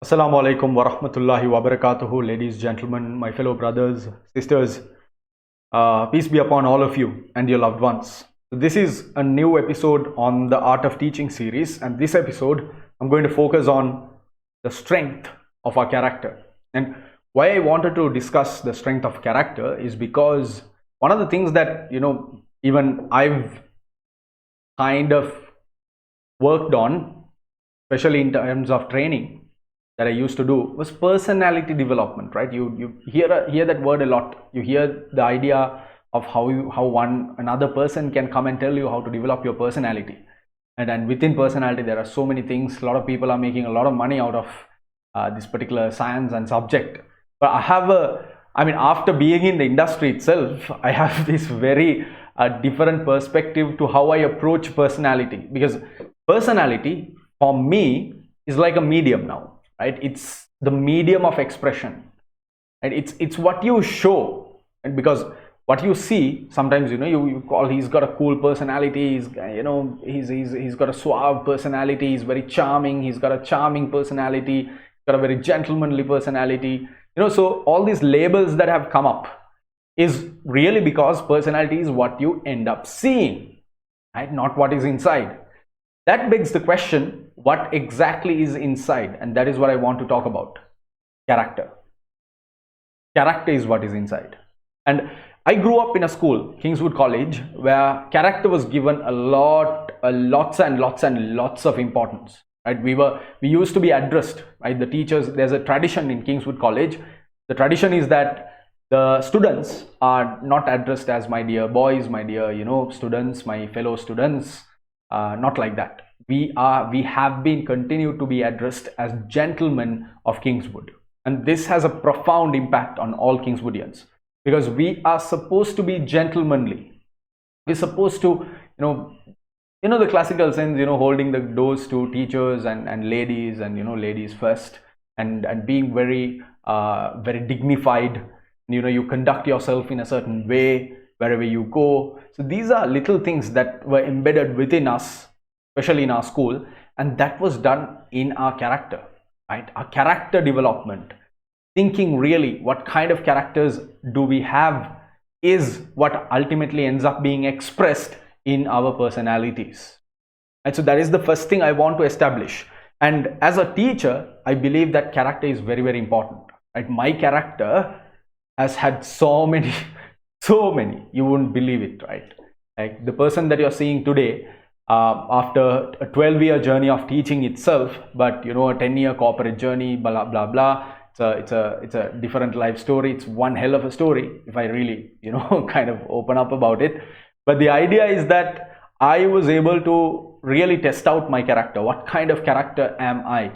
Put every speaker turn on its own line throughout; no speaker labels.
Assalamu alaikum wa rahmatullahi wa barakatuhu, ladies, gentlemen, my fellow brothers, sisters. Peace be upon all of you and your loved ones. So this is a new episode on the Art of Teaching series, and this episode I'm going to focus on the strength of our character. And why I wanted to discuss the strength of character is because one of the things that even I've kind of worked on, especially in terms of training, that I used to do was personality development, right? You hear that word a lot. You hear the idea of how another person can come and tell you how to develop your personality, and within personality there are so many things. A lot of people are making a lot of money out of this particular science and subject. But after being in the industry itself, I have this very different perspective to how I approach personality, because personality for me is like a medium now. Right? It's the medium of expression, and it's what you show, and because what you see sometimes, you call he's got a cool personality, he's got a suave personality, he's very charming, he's got a charming personality, he's got a very gentlemanly personality, so all these labels that have come up is really because personality is what you end up seeing, right? Not what is inside. That begs the question, what exactly is inside? And that is what I want to talk about. Character. Character is what is inside. And I grew up in a school, Kingswood College, where character was given lots and lots of importance. Right? We used to be addressed, right? The teachers, there's a tradition in Kingswood College. The tradition is that the students are not addressed as my dear boys, my dear, students, my fellow students. Not like that. We have been continued to be addressed as gentlemen of Kingswood, and this has a profound impact on all Kingswoodians, because we are supposed to be gentlemanly. We're supposed to, the classical sense, holding the doors to teachers and ladies, and ladies first, and being very dignified. You conduct yourself in a certain way wherever you go. So these are little things that were embedded within us, especially in our school, and that was done in our character, right? Our character development, thinking really what kind of characters do we have, is what ultimately ends up being expressed in our personalities. And so that is the first thing I want to establish. And as a teacher, I believe that character is very, very important, right? My character has had so many, you wouldn't believe it, right? Like the person that you're seeing today, after a 12-year journey of teaching itself, but a 10-year corporate journey, blah blah blah. It's a different life story. It's one hell of a story if I really kind of open up about it. But the idea is that I was able to really test out my character. What kind of character am I?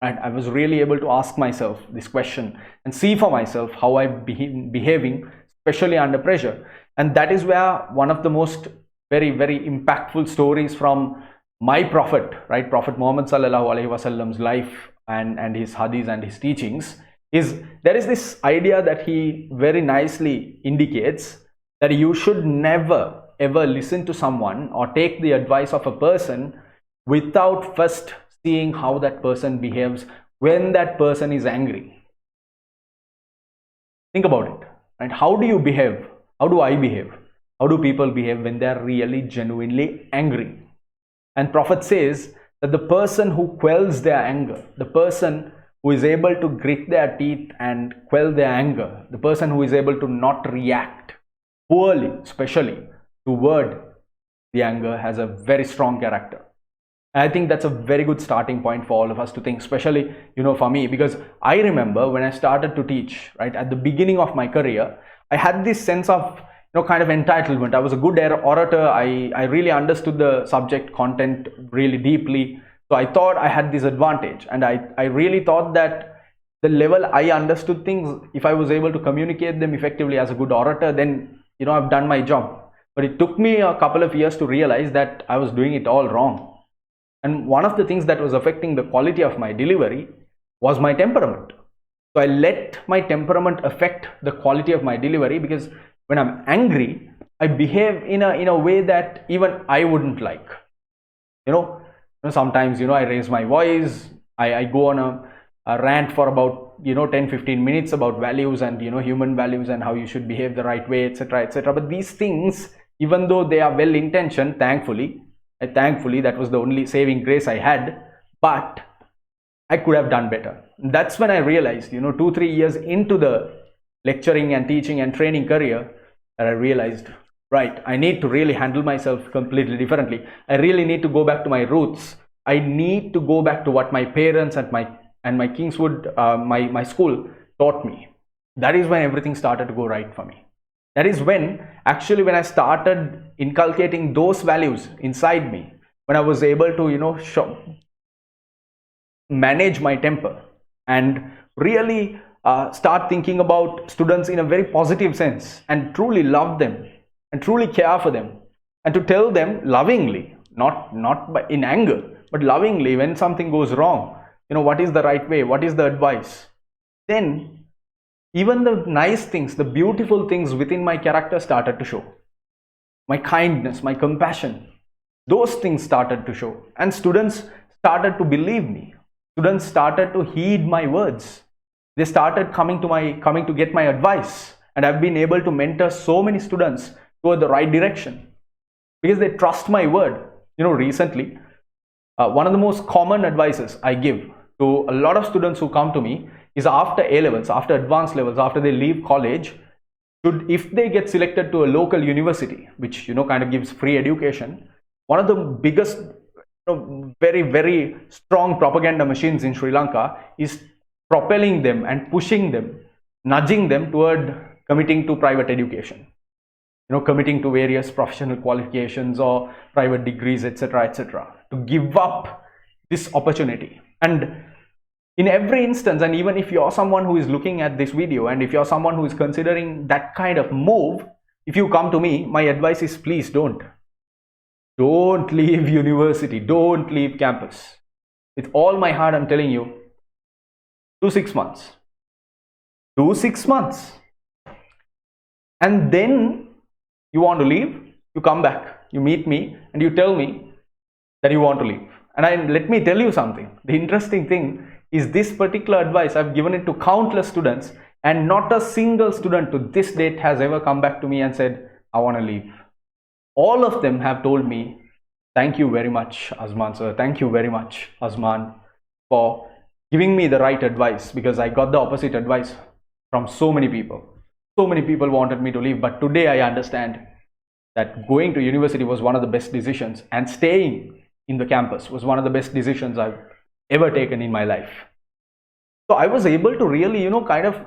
And I was really able to ask myself this question and see for myself how I'm behaving, especially under pressure. And that is where one of the most very, very impactful stories from my prophet, right, Prophet Muhammad sallallahu alaihi wasallam's life and his hadiths and his teachings, is there is this idea that he very nicely indicates that you should never ever listen to someone or take the advice of a person without first seeing how that person behaves when that person is angry. Think about it. And how do you behave? How do I behave? How do people behave when they are really genuinely angry? And Prophet says that the person who quells their anger, the person who is able to grit their teeth and quell their anger, the person who is able to not react poorly, especially toward the anger, has a very strong character. And I think that's a very good starting point for all of us to think, especially, for me, because I remember when I started to teach, right, at the beginning of my career, I had this sense of, kind of entitlement. I was a good orator. I really understood the subject content really deeply. So I thought I had this advantage. And I really thought that the level I understood things, if I was able to communicate them effectively as a good orator, then, I've done my job. But it took me a couple of years to realize that I was doing it all wrong. And one of the things that was affecting the quality of my delivery was my temperament. So I let my temperament affect the quality of my delivery, because when I'm angry, I behave in a way that even I wouldn't like. Sometimes, I raise my voice, I go on a rant for about 10-15 minutes about values and human values and how you should behave the right way, etc., etc. But these things, even though they are well intentioned, thankfully that was the only saving grace I had, but I could have done better. That's when I realized, 2-3 years into the lecturing and teaching and training career, that I realized, right, I need to really handle myself completely differently. I really need to go back to my roots. I need to go back to what my parents and my Kingswood, my school taught me. That is when everything started to go right for me. That is when I started inculcating those values inside me, when I was able to manage my temper and really start thinking about students in a very positive sense and truly love them and truly care for them and to tell them lovingly, not in anger, but lovingly when something goes wrong, what is the right way, what is the advice. Then even the nice things, the beautiful things within my character started to show. My kindness, my compassion, those things started to show, and students started to believe me. Students started to heed my words. They started coming to get my advice, and I've been able to mentor so many students toward the right direction because they trust my word. Recently, one of the most common advices I give to a lot of students who come to me is after A levels, after advanced levels, after they leave college, if they get selected to a local university, which kind of gives free education, one of the biggest very, very strong propaganda machines in Sri Lanka is propelling them and pushing them, nudging them toward committing to private education, committing to various professional qualifications or private degrees, etc., etc., to give up this opportunity. And in every instance, and even if you're someone who is looking at this video and if you're someone who is considering that kind of move, if you come to me, my advice is please don't leave university, don't leave campus. With all my heart, I'm telling you, do 6 months, and then you want to leave, you come back, you meet me and you tell me that you want to leave. And let me tell you something. The interesting thing is this particular advice, I've given it to countless students, and not a single student to this date has ever come back to me and said, I want to leave. All of them have told me, thank you very much, Azman sir. Thank you very much, Azman, for giving me the right advice, because I got the opposite advice from so many people. So many people wanted me to leave, but today I understand that going to university was one of the best decisions, and staying in the campus was one of the best decisions I've ever taken in my life. So I was able to really, kind of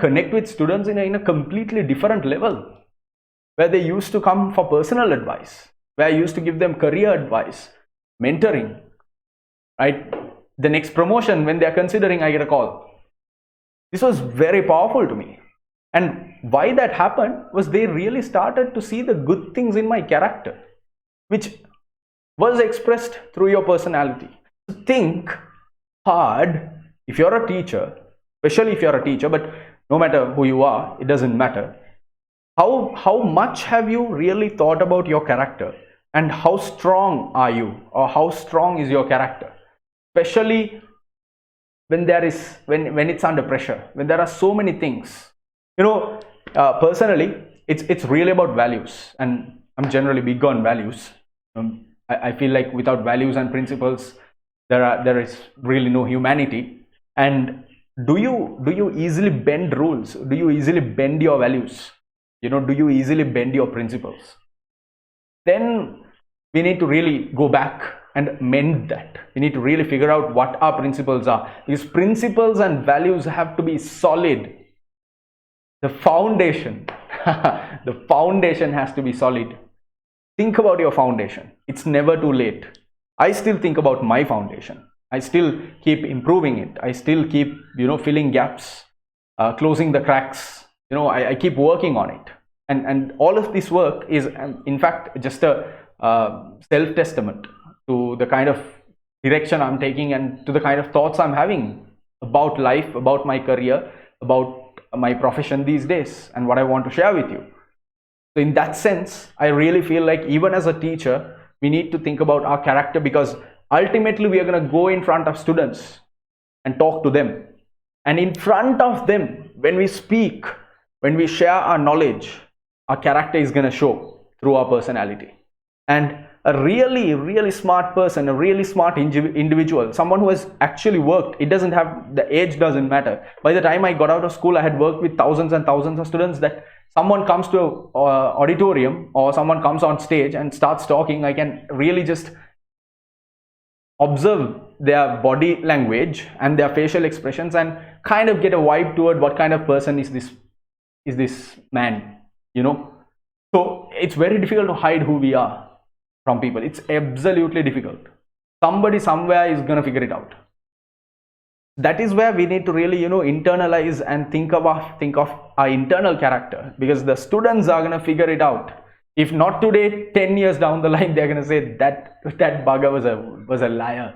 connect with students in a completely different level, where they used to come for personal advice, where I used to give them career advice, mentoring, right? The next promotion, when they're considering, I get a call. This was very powerful to me. And why that happened was they really started to see the good things in my character, which was expressed through your personality. Think hard if you're a teacher, especially if you're a teacher, but no matter who you are, it doesn't matter. How much have you really thought about your character, and how strong are you, or how strong is your character, especially when it's under pressure, when there are so many things. Personally, it's really about values, and I'm generally big on values. I feel like without values and principles, there is really no humanity. And do you easily bend rules? Do you easily bend your values? Do you easily bend your principles? Then we need to really go back and mend that. We need to really figure out what our principles are, because principles and values have to be solid. The foundation the foundation has to be solid. Think about your foundation. It's never too late. I still think about my foundation. I still keep improving it. I still keep filling gaps, closing the cracks. I keep working on it, and all of this work is in fact just a self-testament to the kind of direction I'm taking, and to the kind of thoughts I'm having about life, about my career, about my profession these days, and what I want to share with you. So in that sense, I really feel like even as a teacher, we need to think about our character, because ultimately we are going to go in front of students and talk to them. And in front of them, when we speak, when we share our knowledge, our character is going to show through our personality. And a really, really smart person, a really smart individual, someone who has actually worked, it doesn't have, the age doesn't matter. By the time I got out of school, I had worked with thousands and thousands of students. That someone comes to an auditorium or someone comes on stage and starts talking, I can really just observe their body language and their facial expressions and kind of get a vibe toward what kind of person is this man, you know. So it's very difficult to hide who we are from people. It's absolutely difficult. Somebody somewhere is going to figure it out. That is where we need to really, you know, internalize and think of our internal character, because the students are going to figure it out. If not today, 10 years down the line, they're going to say that bugger was a liar.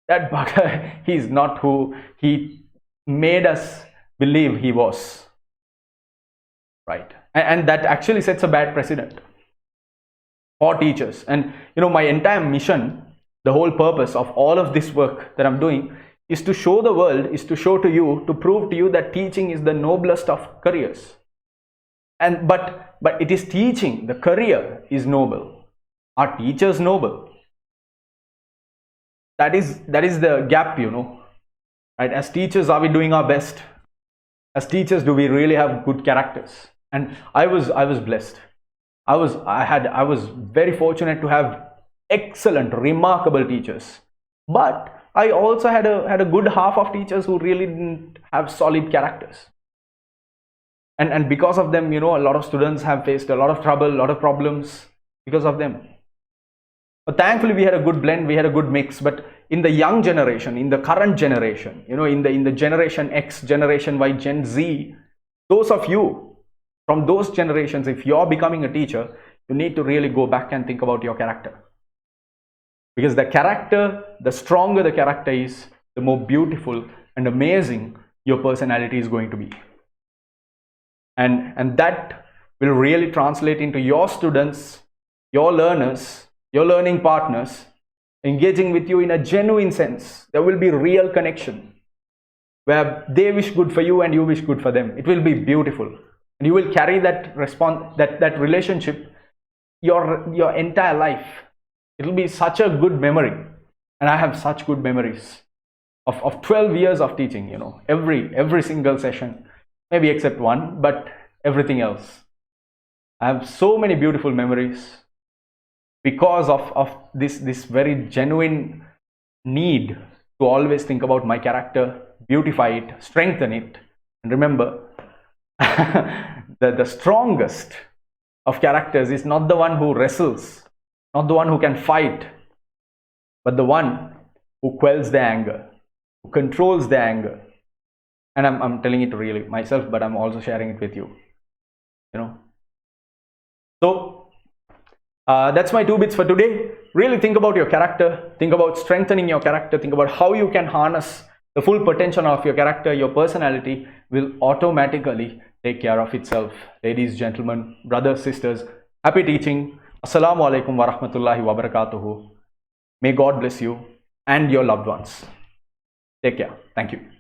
That bugger, he's not who he made us believe he was. Right? And that actually sets a bad precedent for teachers. And you know, my entire mission, the whole purpose of all of this work that I'm doing is to show the world, is to show to you, to prove to you that teaching is the noblest of careers. And but it is teaching, the career is noble. Are teachers noble? That is the gap, you know. Right? As teachers, are we doing our best? As teachers, do we really have good characters? And I was blessed. I was very fortunate to have excellent, remarkable teachers. But I also had a good half of teachers who really didn't have solid characters. And because of them, you know, a lot of students have faced a lot of trouble, a lot of problems because of them. But thankfully, we had a good blend, we had a good mix. But in the young generation, in the current generation, you know, in the generation X, generation Y, Gen Z, those of you from those generations, if you're becoming a teacher, you need to really go back and think about your character. Because the character, the stronger the character is, the more beautiful and amazing your personality is going to be. And that will really translate into your students, your learners, your learning partners engaging with you in a genuine sense. There will be real connection where they wish good for you and you wish good for them. It will be beautiful, and you will carry that that relationship your entire life. It will be such a good memory, and I have such good memories of 12 years of teaching. You know, every single session. Maybe except one, but everything else. I have so many beautiful memories because of this very genuine need to always think about my character, beautify it, strengthen it. And remember, the strongest of characters is not the one who wrestles, not the one who can fight, but the one who quells their anger, who controls their anger. And I'm telling it really myself, but I'm also sharing it with you. You know. So that's my 2 bits for today. Really think about your character. Think about strengthening your character. Think about how you can harness the full potential of your character. Your personality will automatically take care of itself. Ladies, gentlemen, brothers, sisters, happy teaching. Assalamu alaikum wa rahmatullahi wa barakatuhu. May God bless you and your loved ones. Take care. Thank you.